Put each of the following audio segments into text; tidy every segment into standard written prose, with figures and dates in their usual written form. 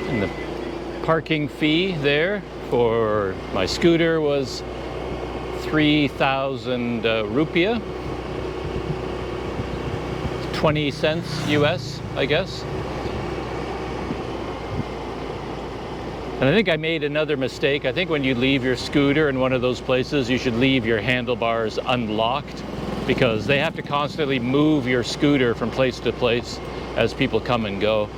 And the parking fee there for my scooter was 3,000 rupiah, 20 cents US, I guess. And I think I made another mistake. I think when you leave your scooter in one of those places, you should leave your handlebars unlocked, because they have to constantly move your scooter from place to place as people come and go.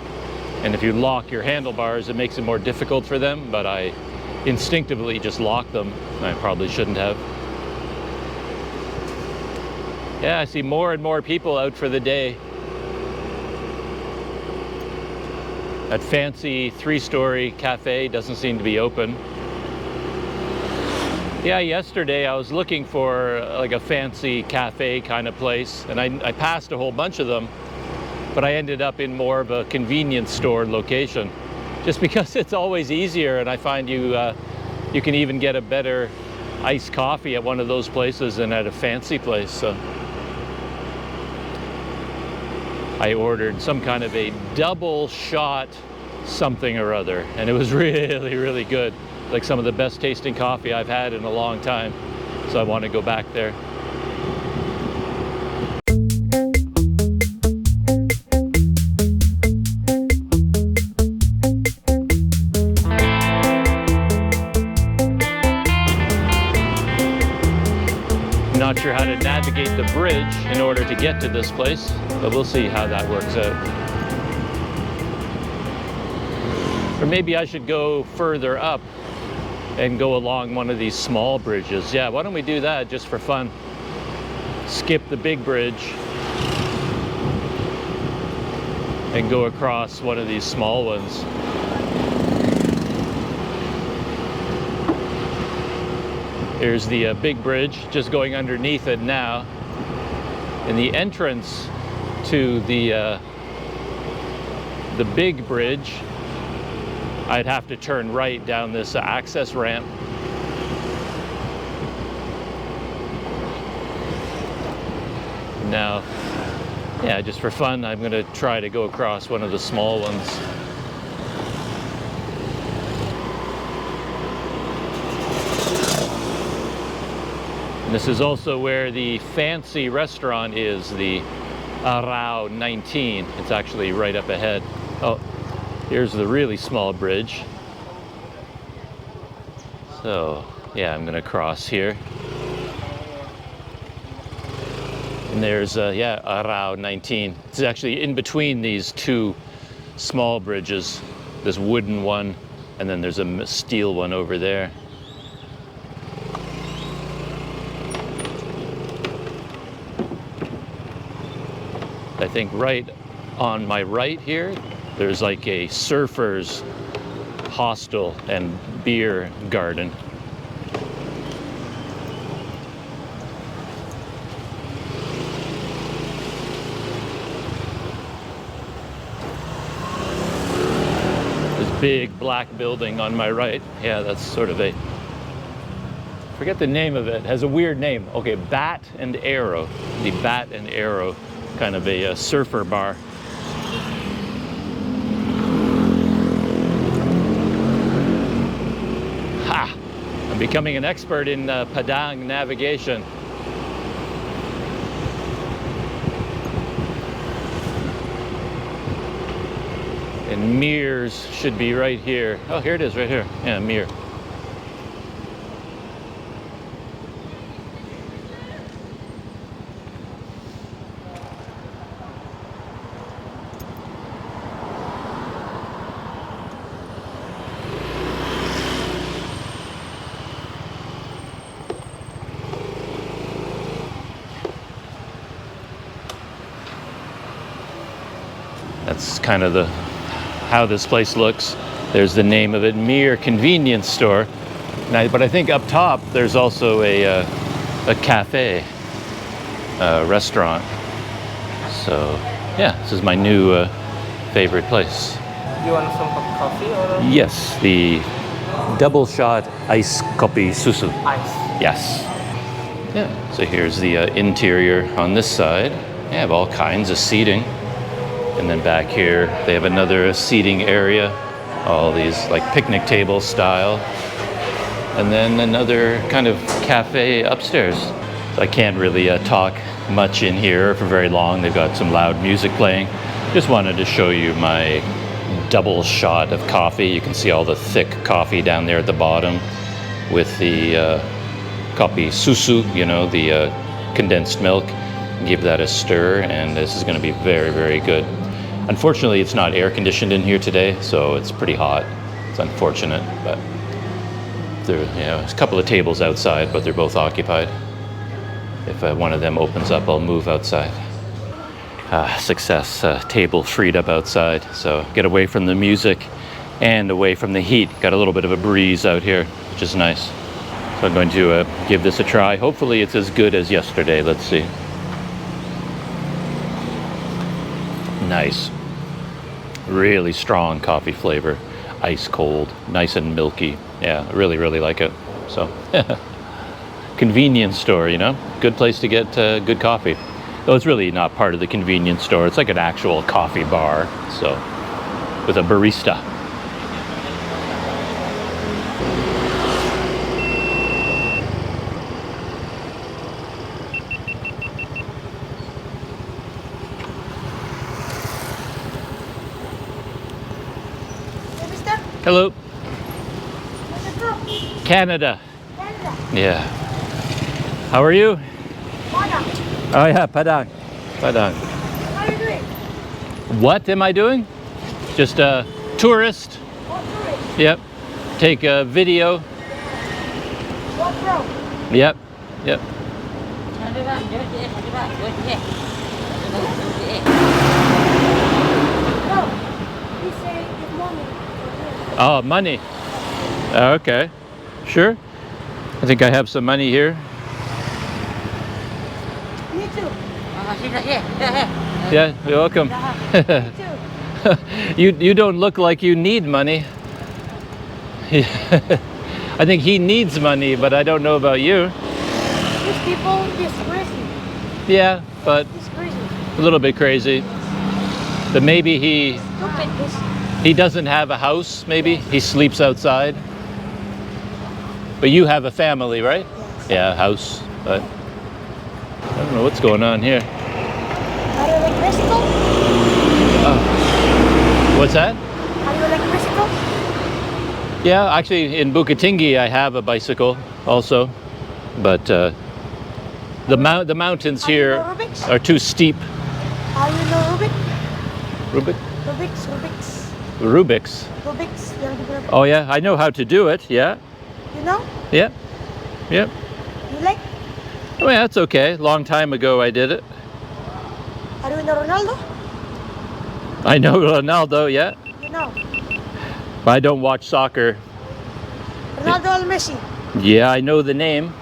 And if you lock your handlebars, it makes it more difficult for them, but I instinctively just locked them. I probably shouldn't have. Yeah, I see more and more people out for the day. That fancy 3-story cafe doesn't seem to be open. Yeah, yesterday I was looking for like a fancy cafe kind of place, and I passed a whole bunch of them, but I ended up in more of a convenience store location, just because it's always easier, and I find you can even get a better iced coffee at one of those places than at a fancy place. So I ordered some kind of a double shot something or other, and it was really, really good. Like some of the best tasting coffee I've had in a long time. So I want to go back there. Not sure how to navigate the bridge in order to get to this place, but we'll see how that works out. Or maybe I should go further up and go along one of these small bridges. Yeah, why don't we do that just for fun? Skip the big bridge and go across one of these small ones. Here's the big bridge, just going underneath it now. And the entrance to the big bridge, I'd have to turn right down this access ramp. Now, yeah, just for fun, I'm gonna try to go across one of the small ones. And this is also where the fancy restaurant is, the Arau 19. It's actually right up ahead. Oh, here's the really small bridge. So, yeah, I'm gonna cross here. And there's, yeah, Arau 19. It's actually in between these two small bridges. This wooden one, and then there's a steel one over there. I think right on my right here, there's like a surfer's hostel and beer garden. This big black building on my right, yeah, that's sort of a, forget the name of it, it has a weird name. Okay, Bat and Arrow, the Bat and Arrow, kind of a surfer bar. Ha! I'm becoming an expert in Padang navigation. And Mears should be right here. Oh, here it is, right here. Yeah, Mir. That's kind of how this place looks. There's the name of it, Mir Convenience Store. But I think up top there's also a cafe, restaurant. So yeah, this is my new favorite place. You want some coffee or? Yes, the double shot ice kopi susu. Ice. Yes. Yeah. So here's the interior on this side. They have all kinds of seating. And then back here, they have another seating area. all these like picnic table style. And then another kind of cafe upstairs. I can't really talk much in here for very long. They've got some loud music playing. Just wanted to show you my double shot of coffee. You can see all the thick coffee down there at the bottom with the coffee susu, you know, the condensed milk. Give that a stir, and this is going to be very, very good. Unfortunately, it's not air conditioned in here today, so it's pretty hot. It's unfortunate, but there's a couple of tables outside, but they're both occupied. If one of them opens up, I'll move outside. Success, table freed up outside, so get away from the music and away from the heat. Got a little bit of a breeze out here, which is nice. So I'm going to give this a try. Hopefully it's as good as yesterday. Let's see. Nice. Really strong coffee flavor. Ice cold, nice and milky. Yeah, I really, really like it. So, convenience store, you know? Good place to get good coffee. Though it's really not part of the convenience store. It's like an actual coffee bar, so, with a barista. Hello. Canada. Yeah. How are you? Padang. Oh yeah, Padang. Padang. How are you doing? What am I doing? Just a tourist. What tourist? Yep. Take a video. GoPro. Yep. Yep. No. He say good morning. Oh, money. Okay. Sure. I think I have some money here. Me too. Yeah, you're welcome. Me too. You don't look like you need money. I think he needs money, but I don't know about you. These people is crazy. Yeah, but He's crazy. a little bit crazy. But maybe Stupid. he doesn't have a house, maybe. He sleeps outside. But you have a family, right? Yes. Yeah, house. But I don't know what's going on here. Are you like bicycle? What's that? Are you like bicycle? Yeah, actually in Bukatingi I have a bicycle also. But the mountains here Are you know Rubik's? are too steep. Are you know Rubik? Rubik? Rubik's. Rubik's. Rubik's. Yang di Oh yeah, I know how to do it. Yeah. You know? Yeah. Yeah. You like? Oh yeah, that's okay. Long time ago I did it. Are you know Ronaldo? I know Ronaldo, yeah. You know. But I don't watch soccer. Ronaldo or Messi? Yeah, I know the name.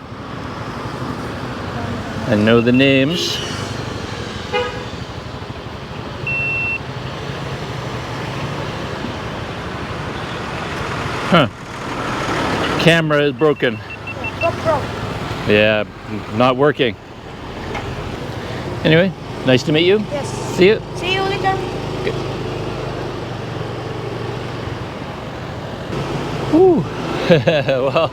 I know the names. Huh. Camera is broken. GoPro. Yeah, not working. Anyway, nice to meet you. Yes. See you. See you later. Whew. Well,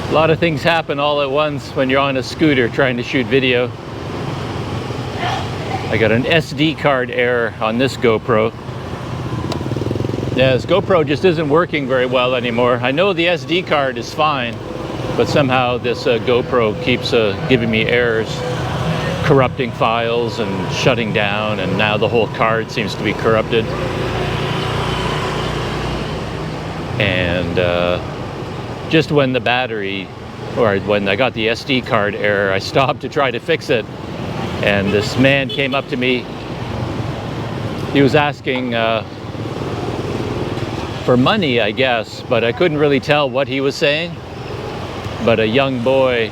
a lot of things happen all at once when you're on a scooter trying to shoot video. I got an SD card error on this GoPro. Yeah, this GoPro just isn't working very well anymore. I know the SD card is fine, but somehow this GoPro keeps giving me errors, corrupting files and shutting down, and now the whole card seems to be corrupted. And just when the battery, or when I got the SD card error, I stopped to try to fix it. And this man came up to me. He was asking for money, I guess, but I couldn't really tell what he was saying. But a young boy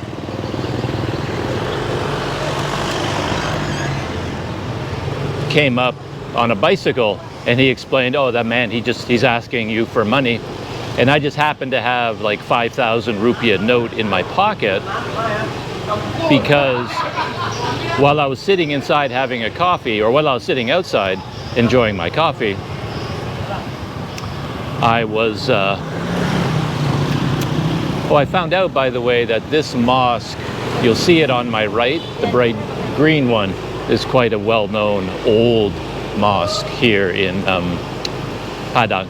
came up on a bicycle and he explained, oh, that man, he's asking you for money. And I just happened to have like 5,000 rupiah note in my pocket because while I was sitting inside having a coffee, or while I was sitting outside enjoying my coffee, I was, oh, I found out, by the way, that this mosque, you'll see it on my right, the bright green one, is quite a well-known old mosque here in Padang.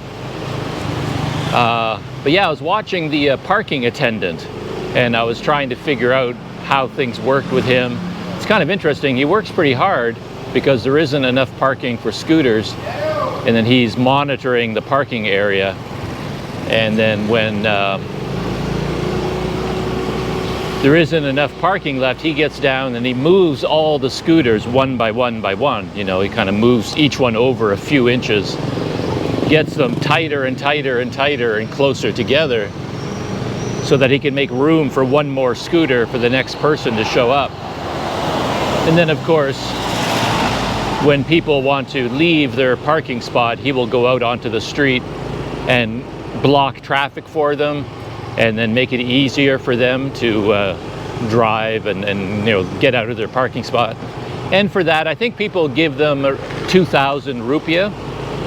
But yeah, I was watching the parking attendant, and I was trying to figure out how things worked with him. It's kind of interesting. He works pretty hard because there isn't enough parking for scooters, and then he's monitoring the parking area. And then when there isn't enough parking left, he gets down and he moves all the scooters one by one by one. You know, he kind of moves each one over a few inches, gets them tighter and tighter and tighter and closer together so that he can make room for one more scooter for the next person to show up. And then, of course, when people want to leave their parking spot, he will go out onto the street and block traffic for them, and then make it easier for them to drive and you know, get out of their parking spot. And for that, I think people give them 2,000 rupiah,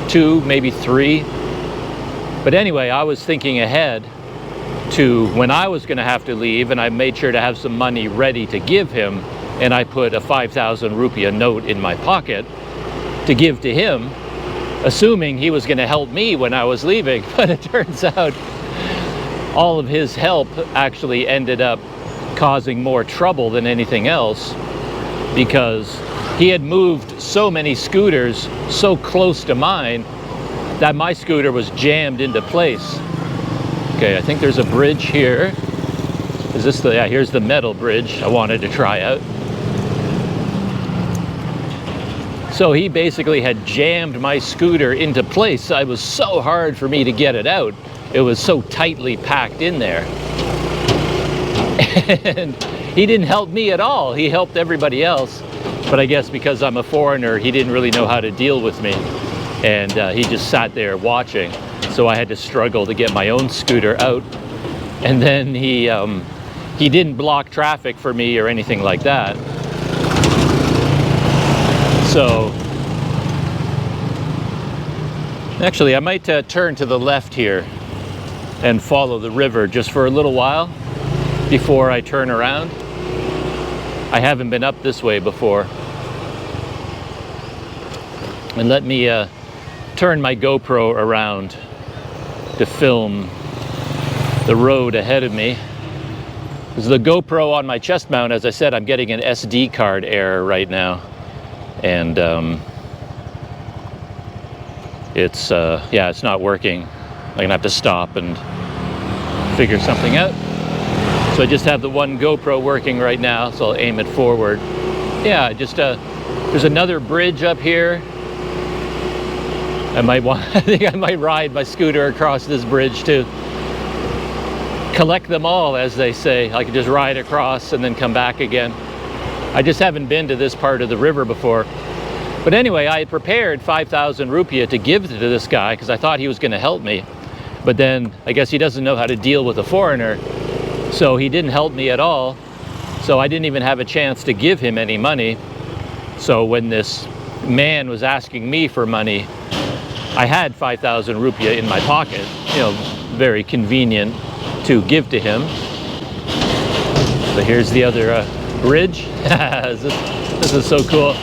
2, maybe 3. But anyway, I was thinking ahead to when I was going to have to leave, and I made sure to have some money ready to give him, and I put a 5,000 rupiah note in my pocket to give to him, assuming he was going to help me when I was leaving. But it turns out all of his help actually ended up causing more trouble than anything else, because he had moved so many scooters so close to mine that my scooter was jammed into place. Okay, I think there's a bridge here. Is this the, yeah, here's the metal bridge I wanted to try out. So he basically had jammed my scooter into place. It was so hard for me to get it out. It was so tightly packed in there. And he didn't help me at all. He helped everybody else. But I guess because I'm a foreigner, he didn't really know how to deal with me. And he just sat there watching. So I had to struggle to get my own scooter out. And then he didn't block traffic for me or anything like that. So, actually, I might turn to the left here and follow the river just for a little while before I turn around. I haven't been up this way before. And let me turn my GoPro around to film the road ahead of me. This is the GoPro on my chest mount. As I said, I'm getting an SD card error right now. And it's yeah, it's not working. I'm gonna have to stop and figure something out. So I just have the one GoPro working right now, so I'll aim it forward. Yeah, just there's another bridge up here. I think I might ride my scooter across this bridge to collect them all, as they say. I could just ride across and then come back again. I just haven't been to this part of the river before. But anyway, I had prepared 5,000 rupiah to give to this guy because I thought he was going to help me. But then I guess he doesn't know how to deal with a foreigner. So he didn't help me at all. So I didn't even have a chance to give him any money. So when this man was asking me for money, I had 5,000 rupiah in my pocket. You know, very convenient to give to him. So here's the other bridge. This is so cool.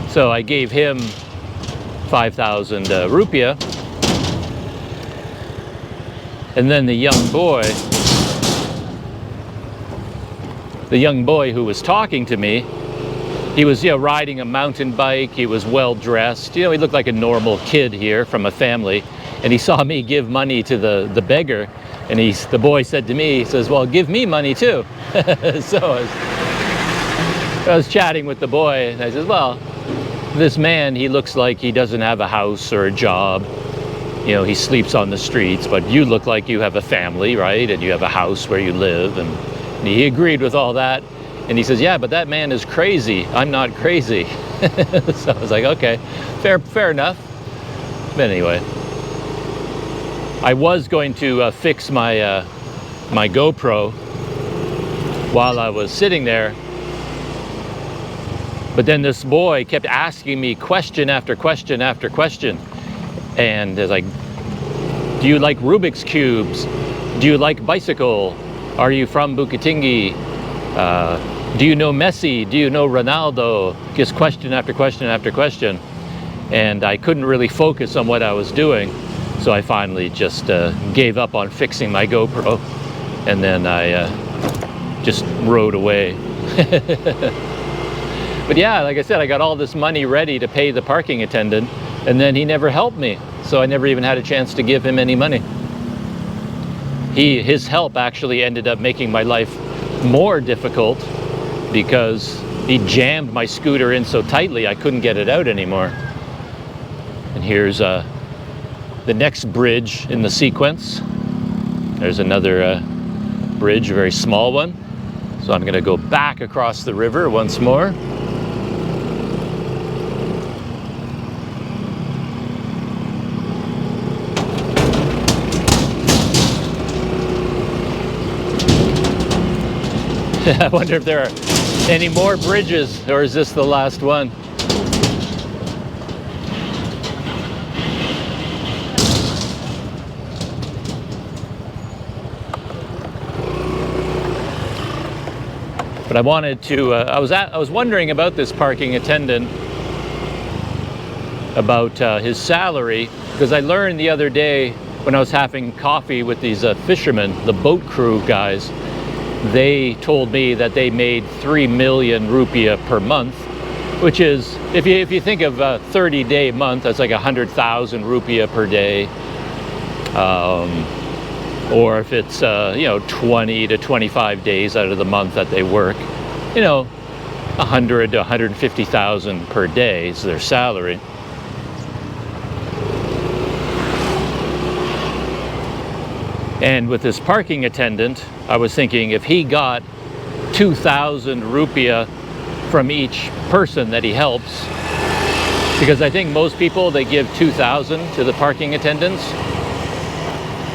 So I gave him 5,000 rupiah, and then the young boy who was talking to me, he was, you know, riding a mountain bike. He was well dressed. You know, he looked like a normal kid here from a family. And he saw me give money to the beggar, and the boy said to me, he says, "Well, give me money too." So I was chatting with the boy, and I said, "Well, this man, he looks like he doesn't have a house or a job. You know, he sleeps on the streets, but you look like you have a family, right? And you have a house where you live." And he agreed with all that. And he says, "Yeah, but that man is crazy. I'm not crazy." So I was like, okay, fair enough. But anyway, I was going to fix my my GoPro while I was sitting there, But then this boy kept asking me question after question after question. And it's like, do you like Rubik's Cubes? Do you like bicycle? Are you from Bukitingi? Do you know Messi? Do you know Ronaldo? Just question after question after question. And I couldn't really focus on what I was doing. So I finally just gave up on fixing my GoPro. And then I just rode away. But yeah, like I said, I got all this money ready to pay the parking attendant, and then he never helped me. So I never even had a chance to give him any money. His help actually ended up making my life more difficult because he jammed my scooter in so tightly I couldn't get it out anymore. And here's the next bridge in the sequence. There's another bridge, a very small one. So I'm gonna go back across the river once more. I wonder if there are any more bridges, or is this the last one? But I wanted to, I was wondering about this parking attendant, about his salary, because I learned the other day when I was having coffee with these fishermen, the boat crew guys. They told me that they made 3 million rupiah per month, which is, if you think of a 30-day month, that's like 100,000 rupiah per day. Or if it's, 20 to 25 days out of the month that they work, 100 to 150,000 per day is their salary. And with this parking attendant, I was thinking if he got 2,000 rupiah from each person that he helps, because I think most people, they give 2,000 to the parking attendants,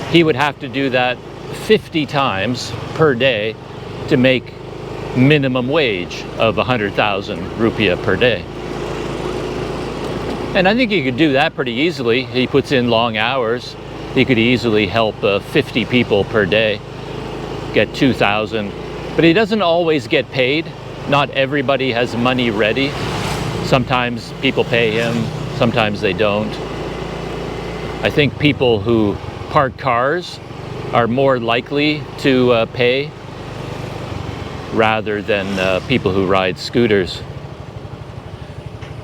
he would have to do that 50 times per day to make minimum wage of 100,000 rupiah per day. And I think he could do that pretty easily. He puts in long hours. He could easily help 50 people per day, get 2,000. But he doesn't always get paid. Not everybody has money ready. Sometimes people pay him, sometimes they don't. I think people who park cars are more likely to pay rather than people who ride scooters.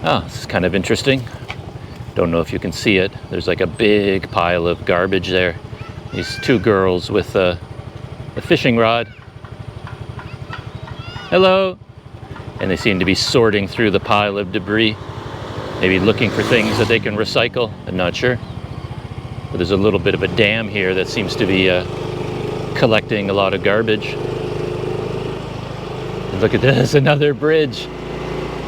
Oh, this is kind of interesting. Don't know if you can see it. There's like a big pile of garbage there. These two girls with a fishing rod. Hello. And they seem to be sorting through the pile of debris. Maybe looking for things that they can recycle. I'm not sure. But there's a little bit of a dam here that seems to be collecting a lot of garbage. And look at this, another bridge.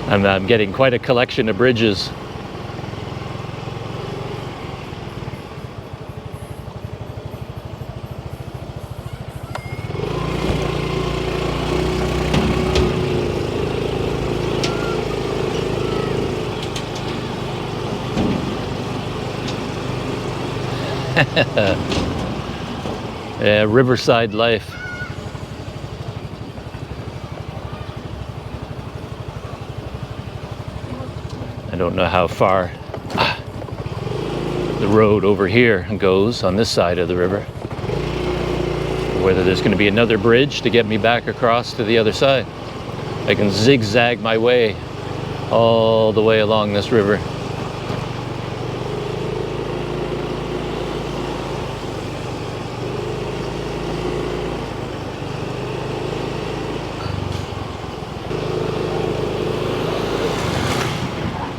I'm getting quite a collection of bridges. Yeah, riverside life. I don't know how far the road over here goes on this side of the river. Whether there's going to be another bridge to get me back across to the other side. I can zigzag my way all the way along this river.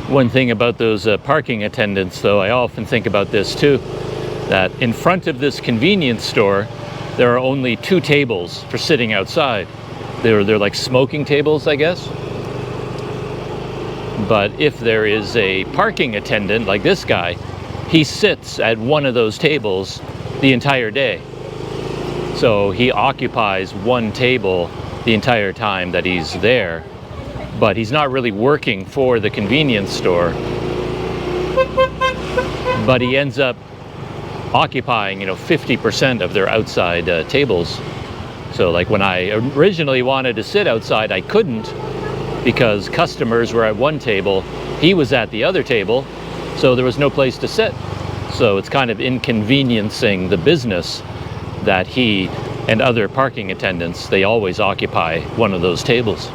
One thing about those parking attendants, though, I often think about this too, that in front of this convenience store, there are only 2 tables for sitting outside. They're like smoking tables, I guess. But if there is a parking attendant like this guy, he sits at one of those tables the entire day. So he occupies one table the entire time that he's there. but he's not really working for the convenience store. But he ends up occupying, 50% of their outside tables. So like when I originally wanted to sit outside, I couldn't because customers were at one table, he was at the other table, so there was no place to sit. So it's kind of inconveniencing the business that he and other parking attendants, they always occupy one of those tables.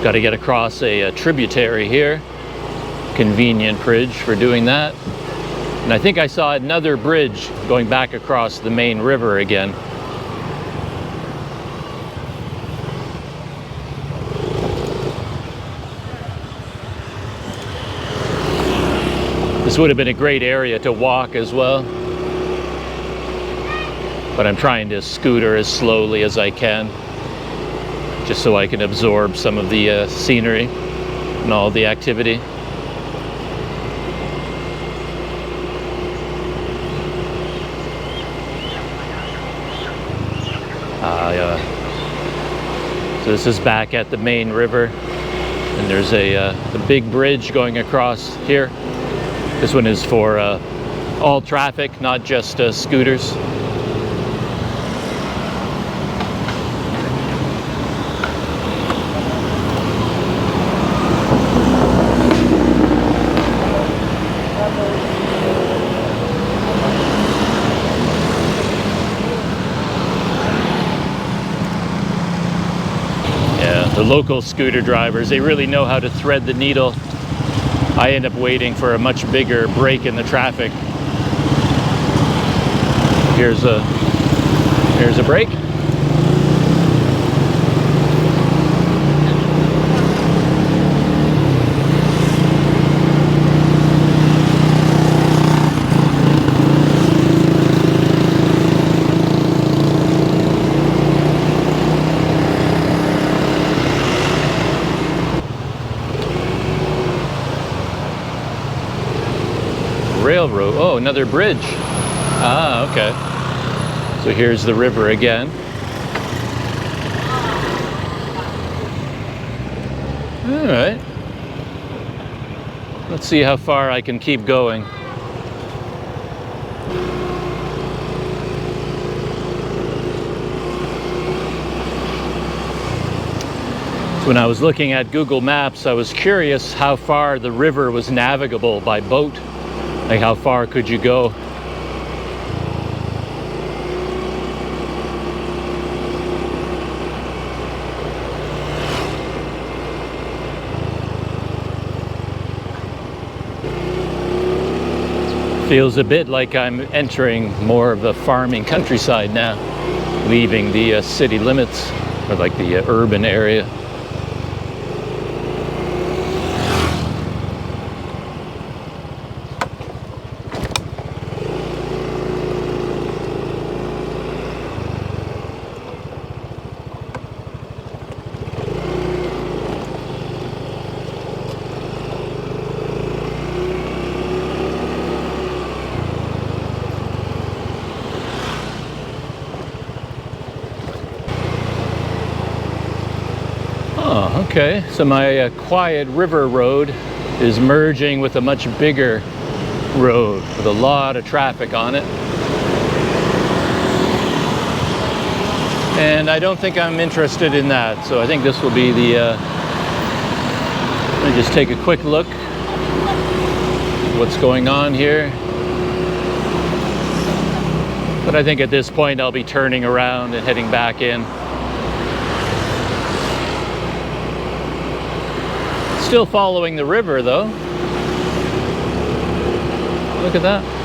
Got to get across a tributary here. Convenient bridge for doing that. And I think I saw another bridge going back across the main river again. This would have been a great area to walk as well. But I'm trying to scooter as slowly as I can, just so I can absorb some of the scenery and all the activity. So this is back at the main river, and there's a big bridge going across here. This one is for all traffic, not just scooters. The local scooter drivers, they really know how to thread the needle. I end up waiting for a much bigger break in the traffic. Here's a break. Railroad. Oh, another bridge. Ah, okay. So here's the river again. All right. Let's see how far I can keep going. So when I was looking at Google Maps, I was curious how far the river was navigable by boat. Like, how far could you go? Feels a bit like I'm entering more of the farming countryside now, leaving the city limits, or like the urban area. Oh, okay. So my quiet river road is merging with a much bigger road with a lot of traffic on it. And I don't think I'm interested in that. So I think this will be the, let me just take a quick look at what's going on here. But I think at this point I'll be turning around and heading back in. Still following the river though. Look at that.